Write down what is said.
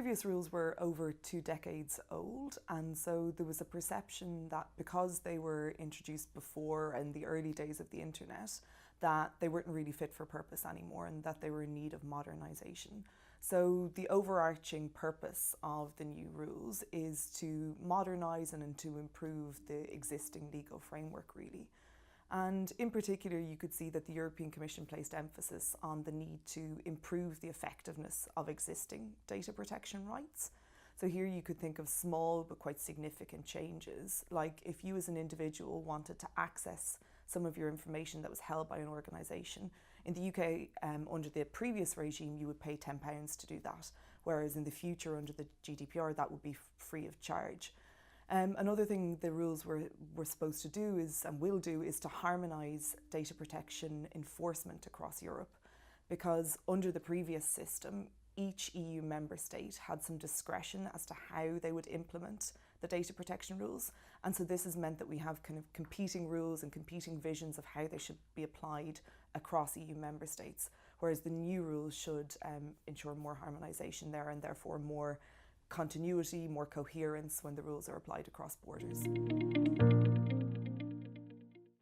previous rules were over 2 decades old, and so there was a perception that because they were introduced before in the early days of the internet, that they weren't really fit for purpose anymore and that they were in need of modernisation. So the overarching purpose of the new rules is to modernise and to improve the existing legal framework, really. And in particular, you could see that the European Commission placed emphasis on the need to improve the effectiveness of existing data protection rights. So here you could think of small but quite significant changes, like if you as an individual wanted to access some of your information that was held by an organisation. In the UK, under the previous regime, you would pay £10 to do that, whereas in the future, under the GDPR, that would be free of charge. Another thing the rules were supposed to do is, and will do, is to harmonise data protection enforcement across Europe, because under the previous system, each EU member state had some discretion as to how they would implement the data protection rules. And so this has meant that we have kind of competing rules and competing visions of how they should be applied across EU member states, whereas the new rules should ensure more harmonisation there and therefore more continuity, more coherence when the rules are applied across borders.